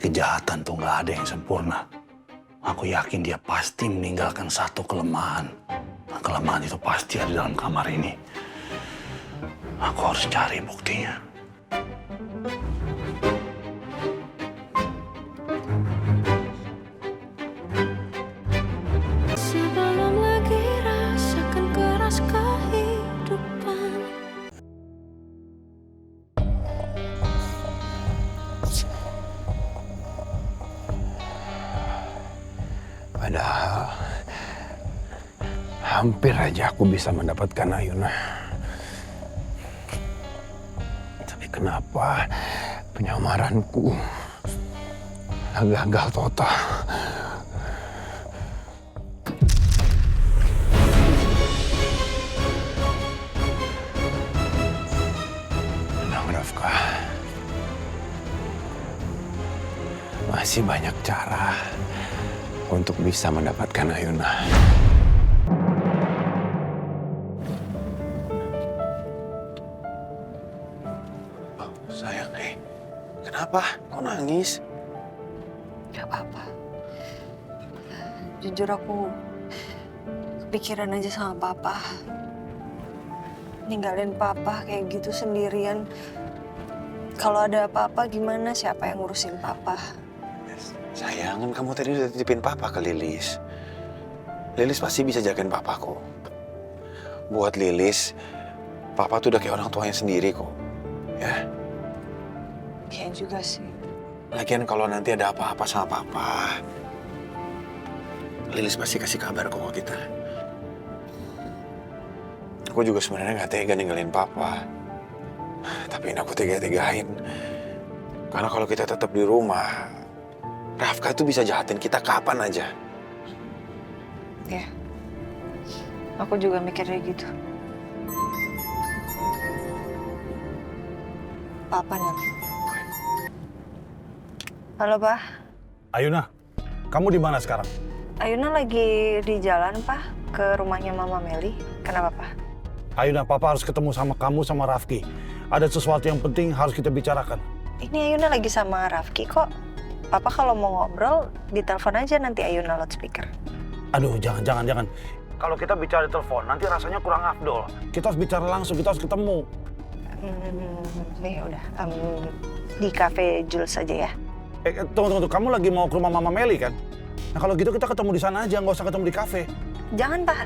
kejahatan tuh nggak ada yang sempurna. Aku yakin dia pasti meninggalkan satu kelemahan. Dan kelemahan itu pasti ada dalam kamar ini. Aku harus cari buktinya. Sebelum lagi rasakan keras kehidupan. Padahal hampir aja aku bisa mendapatkan Ayuna. Tapi kenapa penyamaranku gagal total? Tenang, Rafka. Masih banyak cara untuk bisa mendapatkan Ayuna. Oh, sayang, kenapa? Kok nangis? Gak apa-apa. Jujur aku kepikiran aja sama papa. Ninggalin papa kayak gitu sendirian. Kalau ada apa-apa gimana, siapa yang ngurusin papa? Sayang, kan kamu tadi udah titipin papa ke Lilis. Lilis pasti bisa jagain papa kok. Buat Lilis, papa tuh udah kayak orang tuanya sendiri kok. Ya? Iya juga sih. Lagian kalau nanti ada apa-apa sama papa, Lilis pasti kasih kabar kok ke kita. Aku juga sebenarnya nggak tega ninggalin papa. Tapi aku tega-tegain. Karena kalau kita tetap di rumah, Rafka tuh bisa jahatin kita kapan aja. Ya. Aku juga mikirnya gitu. Papa nanti. Halo, Pak. Ayuna, kamu di mana sekarang? Ayuna lagi di jalan, Pak, ke rumahnya Mama Meli. Kenapa, Pak? Ayuna, Papa harus ketemu sama kamu sama Rafki. Ada sesuatu yang penting harus kita bicarakan. Ini Ayuna lagi sama Rafki kok. Papa kalau mau ngobrol, ditelepon aja nanti Ayuna loudspeaker. Aduh, jangan. Kalau kita bicara di telepon, nanti rasanya kurang afdol. Kita harus bicara langsung, kita harus ketemu. Nih udah, di cafe Jules aja ya. Tunggu. Kamu lagi mau ke rumah Mama Meli kan? Nah kalau gitu kita ketemu di sana aja, nggak usah ketemu di kafe. Jangan, Pak.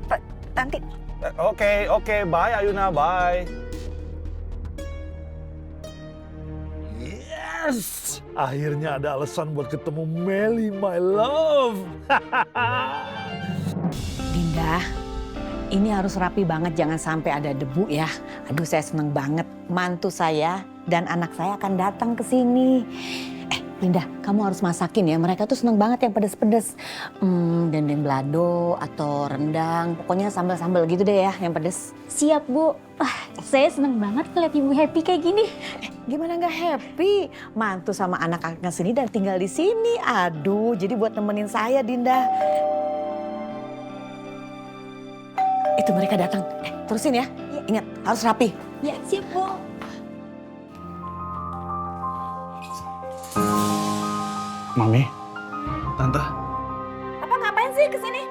Pak, nanti. Oke. Bye, Ayuna. Bye. Yes! Akhirnya ada alasan buat ketemu Meli, my love. Dinda, ini harus rapi banget, jangan sampai ada debu ya. Aduh, saya seneng banget. Mantu saya dan anak saya akan datang ke sini. Dinda, kamu harus masakin ya. Mereka tuh seneng banget yang pedes-pedes. Dendeng balado atau rendang. Pokoknya sambal-sambal gitu deh ya, yang pedes. Siap, Bu. Saya seneng banget ngeliat Ibu happy kayak gini. Gimana nggak happy? Mantu sama anak-anaknya sini dan tinggal di sini. Aduh, jadi buat nemenin saya, Dinda. Itu mereka datang. Terusin ya. Ingat, harus rapi. Ya, siap, Bu. Mami, Tante. Papa ngapain sih kesini?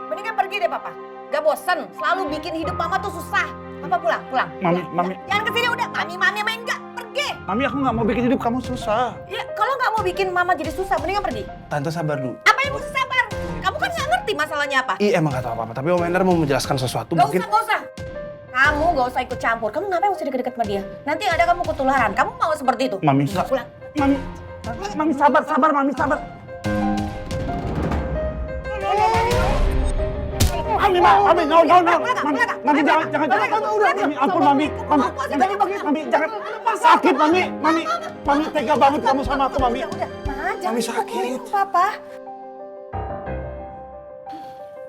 Mendingan pergi deh Papa. Gak bosen, selalu bikin hidup Mama tuh susah. Papa pulang. Mami. Jangan kesini udah, Mami main enggak, pergi. Mami, aku nggak mau bikin hidup kamu susah. Ya kalau nggak mau bikin Mama jadi susah, mendingan pergi. Tante sabar dulu. Apa yang mesti sabar? Kamu kan nggak ngerti masalahnya apa. Emang nggak tahu apa-apa, tapi Om Ender mau menjelaskan sesuatu Gak mungkin. usah. Kamu gak usah ikut campur. Kamu ngapain mesti deket-deket sama dia? Nanti ada kamu ketularan. Kamu mau seperti itu? Mami, Pulang. Mami sabar, Mami sabar. Mami, no. Mami, jangan. Mami, ampun, Mami, jangan. Sakit, Mami. Mami, tega banget kamu sama aku, Mami. Mami sakit. Papa.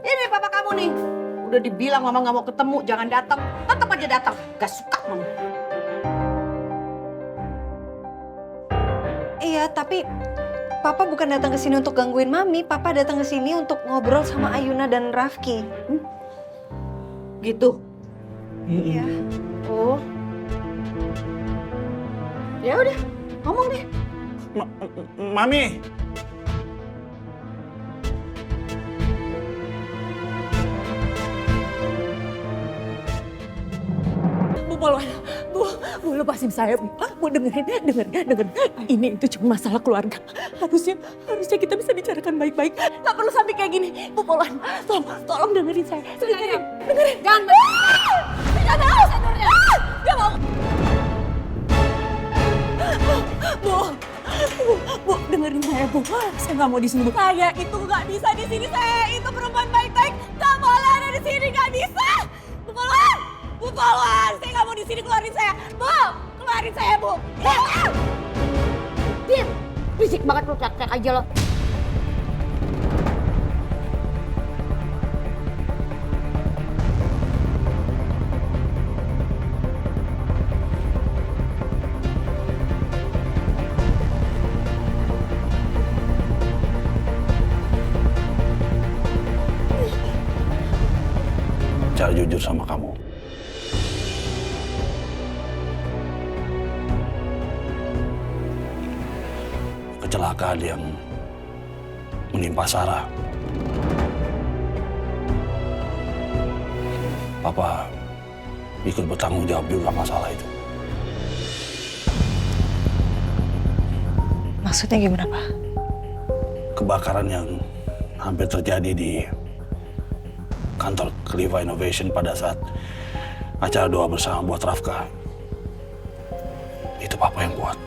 Ini Papa kamu nih. Udah dibilang Mama nggak mau ketemu, jangan datang. Tetap aja datang. Gak suka Mama. Iya, tapi Papa bukan datang ke sini untuk gangguin Mami. Papa datang ke sini untuk ngobrol sama Ayuna dan Rafki. Gitu. Iya. Oh. Ya udah, ngomong deh. Mami. Bu Polwan, Bu lepasin saya, Bu. Bu dengerin. Ini itu cuma masalah keluarga. Harusnya kita bisa bicarakan baik-baik. Gak perlu sampai kayak gini. Bu Polwan, tolong dengerin saya. Dengerin. Jangan Tidak mau sendurnya. Gak mau. Bu, dengerin saya, Bu. Saya nggak mau di sini, Bu. Saya itu nggak bisa di sini. Saya itu perempuan baik-baik. Nggak boleh ada di sini, nggak bisa. Bu Polwan, saya nggak mau di sini. Keluarin saya, Bu. Keluarin saya, Bu. Diam. Berisik banget lu, teriak aja lo. Cara jujur sama kamu. Kecelakaan yang menimpa Sarah. Papa ikut bertanggung jawab juga masalah itu. Maksudnya gimana, Pak? Kebakaran yang hampir terjadi di kantor Kliva Innovation pada saat acara doa bersama buat Rafka. Itu Papa yang buat.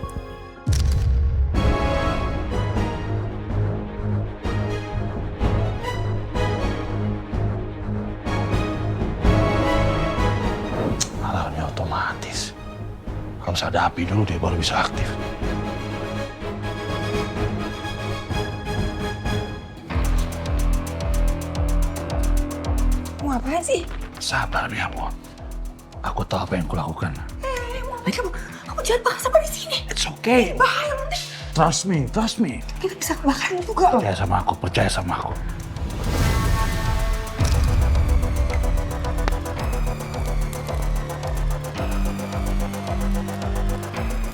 Alarmnya otomatis. Harus ada api dulu dia baru bisa aktif. Mau apaan sih? Sabar ya, Bu. Aku tahu apa yang kulakukan. Kamu jangan paksa sampai di sini. It's okay. Bahaya nanti. Trust me. Kita bisa kebakaran juga. Percaya sama aku.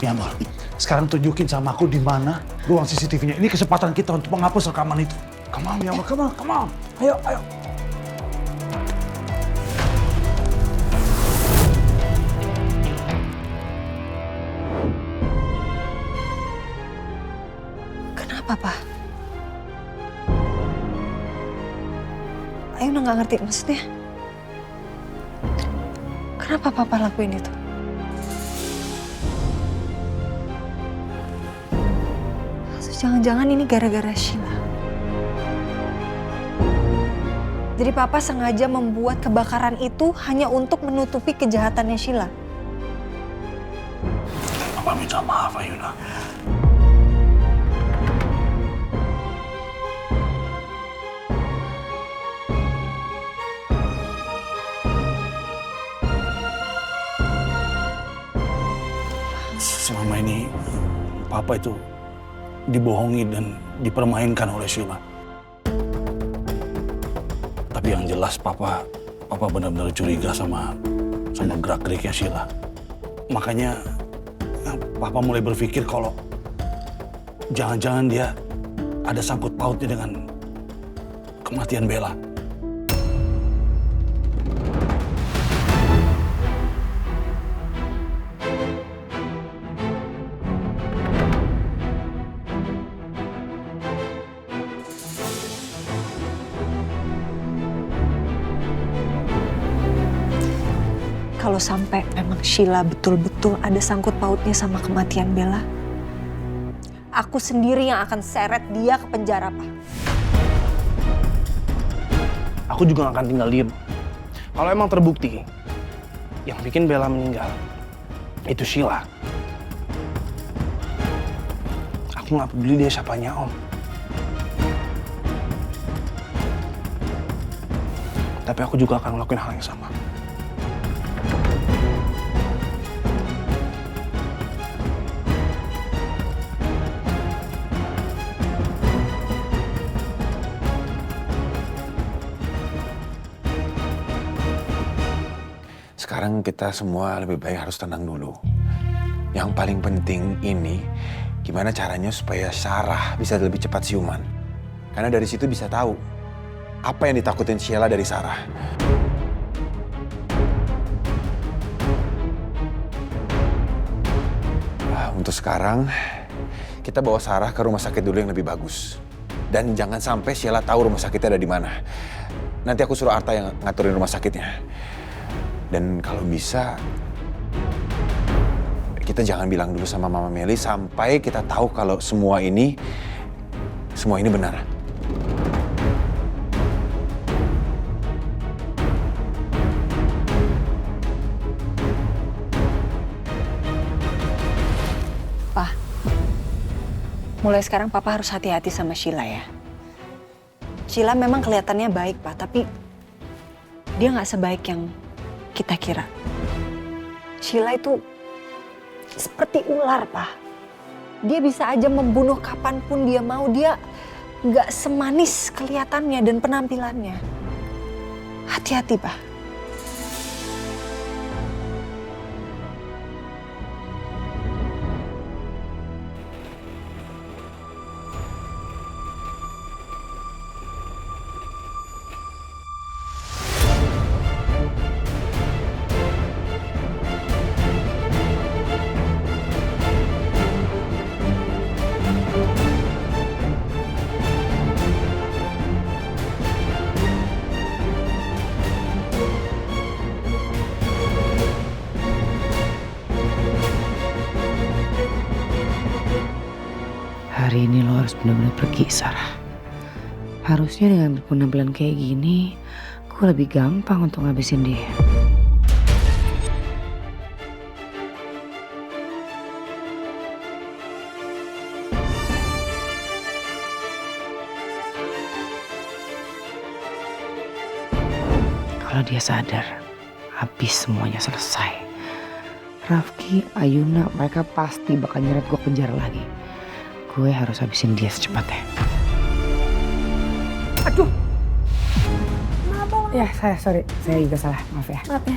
Ya, Amor. Sekarang tunjukin sama aku di mana ruang CCTV-nya. Ini kesempatan kita untuk menghapus rekaman itu. Come on, ya, Amor. Come on. Ayo. Kenapa, Pak? Ayo nggak ngerti maksudnya. Kenapa Papa lakuin itu? Atau jangan-jangan ini gara-gara Sheila. Jadi Papa sengaja membuat kebakaran itu hanya untuk menutupi kejahatannya Sheila. Papa minta maaf, Ayuna. Selama ini Papa itu dibohongi dan dipermainkan oleh Sheila. Tapi yang jelas Papa benar-benar curiga sama gerak-geriknya Sheila. Makanya Papa mulai berpikir kalau jangan-jangan dia ada sangkut pautnya dengan kematian Bella. Kalau sampai memang Sheila betul-betul ada sangkut pautnya sama kematian Bella, aku sendiri yang akan seret dia ke penjara, Pak. Aku juga gak akan tinggal diem. Kalau emang terbukti yang bikin Bella meninggal itu Sheila, aku gak peduli dia siapanya, Om. Tapi aku juga akan ngelakuin hal yang sama. Sekarang kita semua lebih baik harus tenang dulu. Yang paling penting ini gimana caranya supaya Sarah bisa lebih cepat siuman. Karena dari situ bisa tahu apa yang ditakutin Sheila dari Sarah. Untuk sekarang, kita bawa Sarah ke rumah sakit dulu yang lebih bagus. Dan jangan sampai Sheila tahu rumah sakitnya ada di mana. Nanti aku suruh Arta yang ngaturin rumah sakitnya. Dan kalau bisa, kita jangan bilang dulu sama Mama Meli sampai kita tahu kalau semua ini benar. Pak, mulai sekarang Papa harus hati-hati sama Sheila ya. Sheila memang kelihatannya baik, Pak, tapi dia nggak sebaik yang kita kira. Sheila itu seperti ular, Pak. Dia bisa aja membunuh kapanpun dia mau. Dia nggak semanis kelihatannya dan penampilannya. Hati-hati, Pak. Hari ini lo harus benar-benar pergi, Sarah. Harusnya dengan penampilan kayak gini, gue lebih gampang untuk ngabisin dia. Kalau dia sadar, habis semuanya selesai. Rafki, Ayuna, mereka pasti bakal nyeret gue penjara lagi. Gue harus habisin dia secepatnya. Aduh. Kenapa? Ya, sorry. Saya juga salah. Maaf ya. Maaf ya.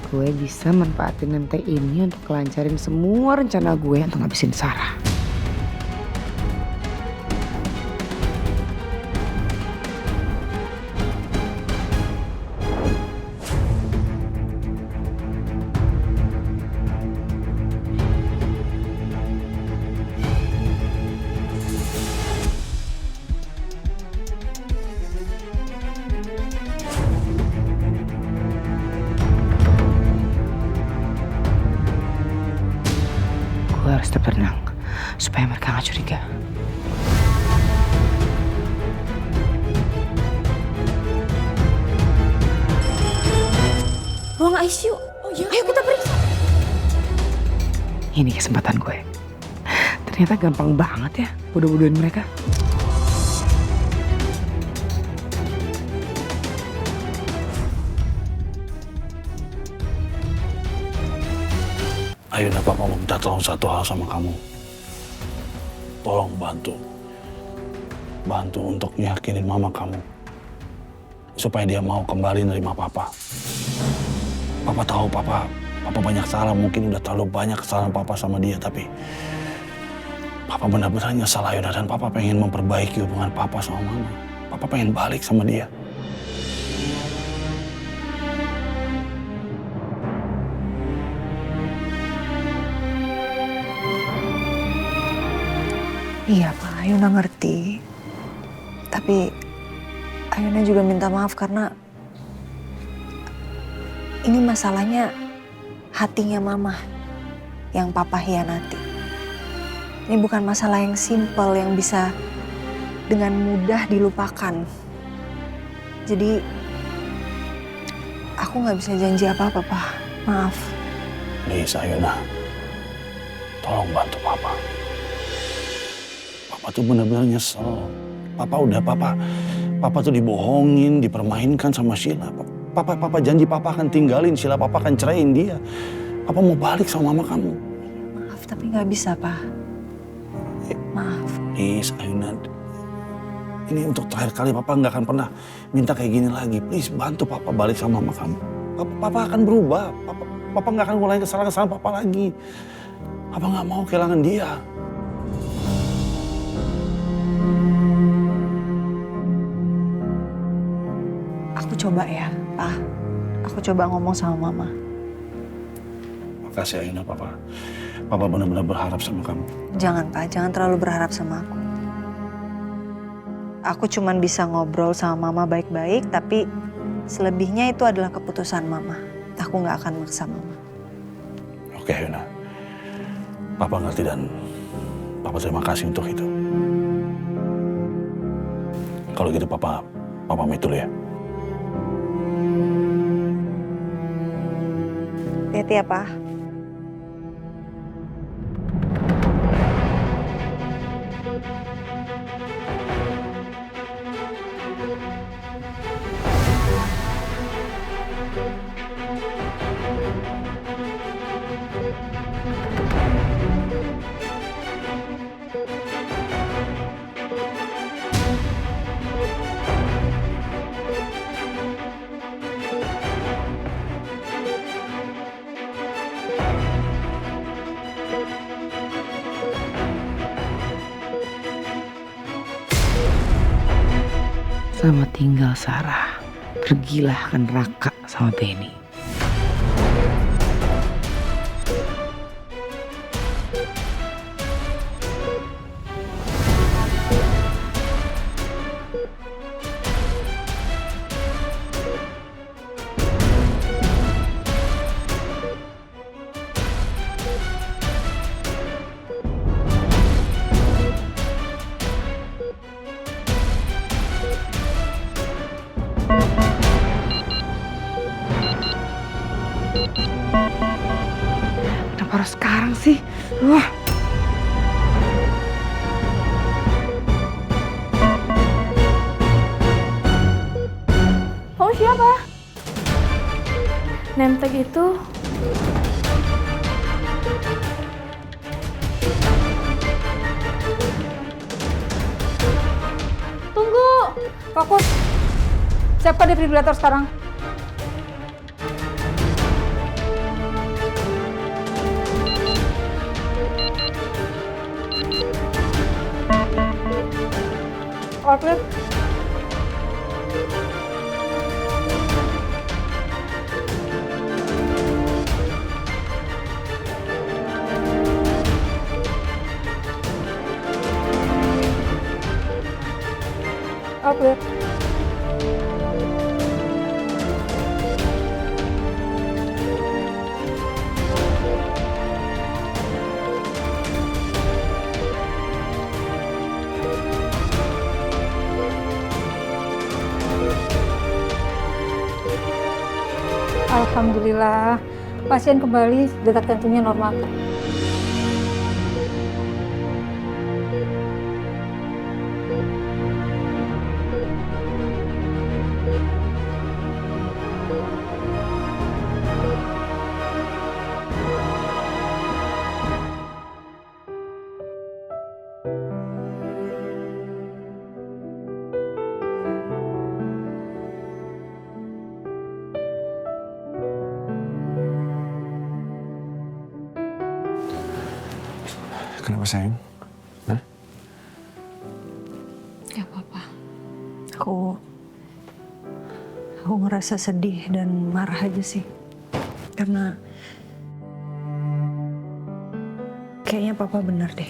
Gue bisa manfaatin MT ini untuk kelancarin semua rencana gue untuk ngabisin Sarah. Gue harus tetap tenang supaya mereka gak curiga. Ruang ICU. Oh iya. Ayo kita periksa. Ini kesempatan gue. Ternyata gampang banget ya bodoh-bodohin mereka. Ayo, Papa mau minta tolong satu hal sama kamu. Tolong bantu untuk yakinin mama kamu. Supaya dia mau kembali nerima Papa. Papa tahu Papa banyak salah, mungkin udah terlalu banyak kesalahan Papa sama dia, tapi Papa benar-benar nyesal, Ayuna, dan Papa pengen memperbaiki hubungan Papa sama Mama. Papa pengen balik sama dia. Iya, Pak. Ayuna ngerti. Tapi Ayuna juga minta maaf karena ini masalahnya hatinya Mama yang Papa hianati. Ini bukan masalah yang simpel yang bisa dengan mudah dilupakan. Jadi aku nggak bisa janji apa-apa, Pak. Maaf. Please, Ayuna. Tolong bantu Papa. Papa tuh benar-benar nyesel. Papa tuh dibohongin, dipermainkan sama Sheila. Papa janji papa akan tinggalin Sheila, papa akan ceraiin dia. Papa mau balik sama mama kamu. Maaf, tapi nggak bisa, Pak. Maaf. Please, Ayuna. Ini untuk terakhir kali papa nggak akan pernah minta kayak gini lagi. Please, bantu papa balik sama mama kamu. Papa akan berubah. Papa nggak akan ngulangin kesalahan-kesalahan papa lagi. Papa nggak mau kehilangan dia. Aku coba ya, Pak. Aku coba ngomong sama Mama. Makasih Ayuna, papa. Papa benar-benar berharap sama kamu. Jangan, Pak. Jangan terlalu berharap sama aku. Aku cuman bisa ngobrol sama Mama baik-baik, tapi selebihnya itu adalah keputusan Mama. Aku nggak akan maksa Mama. Oke, Ayuna. Papa ngerti dan papa terima kasih untuk itu. Kalau gitu papa pamit dulu ya. Hati-hati ya, Pak. Selamat tinggal Sarah. Pergilah ke neraka sama Benny. Kenapa harus sekarang sih? Wah. Kamu siapa? Name tag itu tunggu. Fokus. Siapkan defibrillator sekarang. All clear. All clear. Alhamdulillah, pasien kembali, detak jantungnya normal. Kenapa sayang? Hah? Gak apa-apa. Aku ngerasa sedih dan marah aja sih. Karena kayaknya Papa benar deh.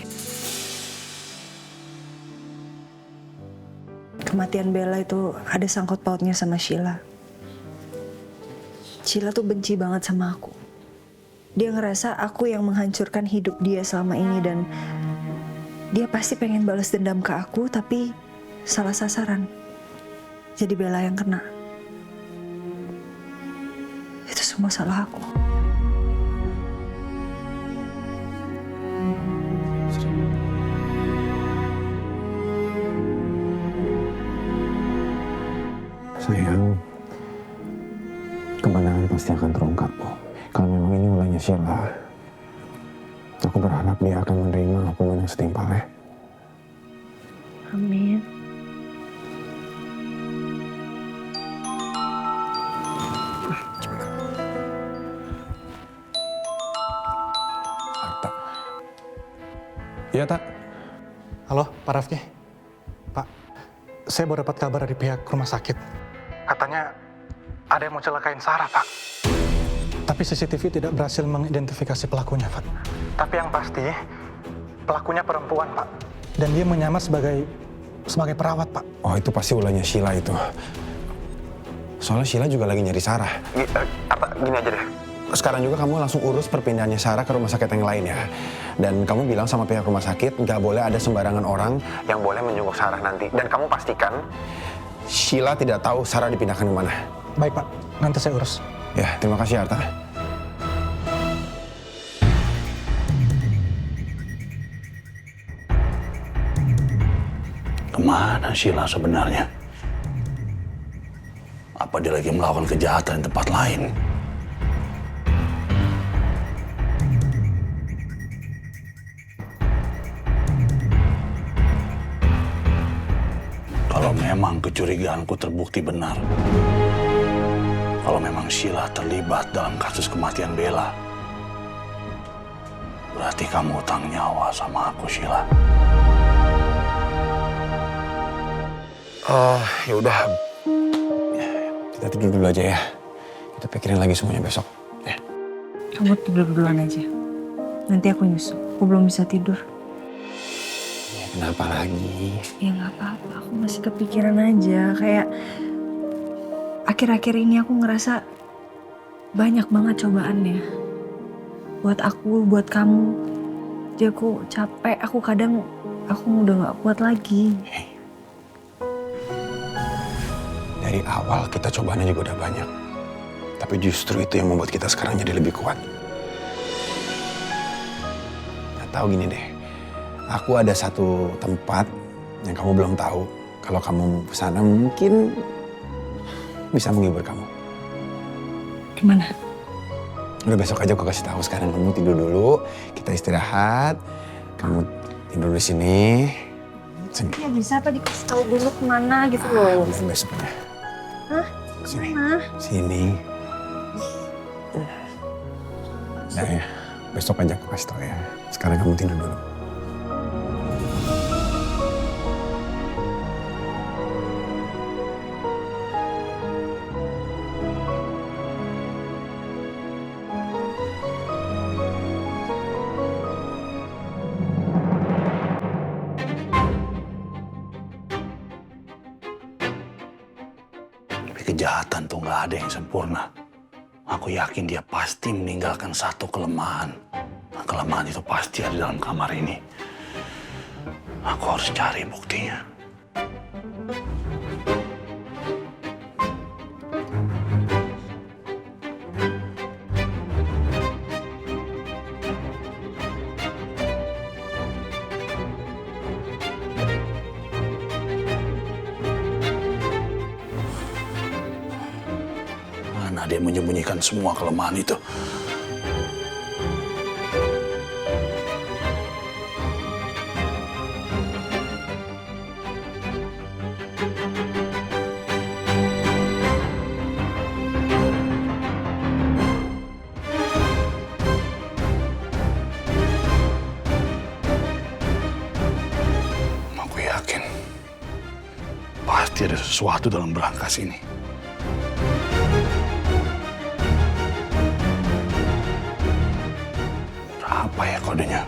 Kematian Bella itu ada sangkut pautnya sama Sheila. Sheila tuh benci banget sama aku. Dia ngerasa aku yang menghancurkan hidup dia selama ini dan dia pasti pengen balas dendam ke aku tapi salah sasaran. Jadi Bella yang kena. Itu semua salah aku. Sayang, pasti akan terungkap, Bu. Kalau memang ini ulahnya Sheila, aku berharap dia akan menerima hukuman yang setimpalnya. Amin. Arta. Iya, Tak. Halo, Pak Rafki. Pak, saya baru dapat kabar dari pihak rumah sakit. Katanya ada yang mau celakain Sarah, Pak. Tapi CCTV tidak berhasil mengidentifikasi pelakunya, Pak. Tapi yang pasti, pelakunya perempuan, Pak. Dan dia menyamar sebagai perawat, Pak. Oh, itu pasti ulahnya Sheila itu. Soalnya Sheila juga lagi nyari Sarah. Arta, gini aja deh. Sekarang juga kamu langsung urus perpindahannya Sarah ke rumah sakit yang lain ya. Dan kamu bilang sama pihak rumah sakit, nggak boleh ada sembarangan orang yang boleh menjenguk Sarah nanti. Dan kamu pastikan Sheila tidak tahu Sarah dipindahkan kemana. Baik, Pak. Nanti saya urus. Ya, terima kasih Arta. Kemana Sheila sebenarnya? Apa dia lagi melakukan kejahatan di tempat lain? Kalau memang kecurigaanku terbukti benar, kalau memang Sheila terlibat dalam kasus kematian Bella, berarti kamu utang nyawa sama aku, Sheila. Ya udah, kita tidur dulu aja ya. Kita pikirin lagi semuanya besok. Ya. Kamu tidur duluan aja. Nanti aku nyusul. Aku belum bisa tidur. Ya, kenapa lagi? Ya nggak apa-apa. Aku masih kepikiran aja. Kayak akhir-akhir ini aku ngerasa banyak banget cobaannya. Buat aku, buat kamu. Jadi aku capek. Aku kadang udah nggak kuat lagi. Dari awal kita cobaannya juga udah banyak. Tapi justru itu yang membuat kita sekarang jadi lebih kuat. Nggak tahu gini deh. Aku ada satu tempat yang kamu belum tahu. Kalau kamu kesana mungkin bisa menghibur kamu. Gimana? Udah besok aja aku kasih tahu. Sekarang kamu tidur dulu. Kita istirahat. Kamu tidur di sini. Ya bisa apa dikasih tahu dulu kemana gitu loh. Besok aja. Hah? Sini. Mana? Sini. Nah ya, besok aja aku kasih tau ya. Sekarang kamu tidur dulu. Kejahatan tuh nggak ada yang sempurna. Aku yakin dia pasti meninggalkan satu kelemahan. Nah, kelemahan itu pasti ada dalam kamar ini. Aku harus cari buktinya. Dia menyembunyikan semua kelemahan itu. Aku yakin pasti ada sesuatu dalam berangkas ini. Apa ya kodenya?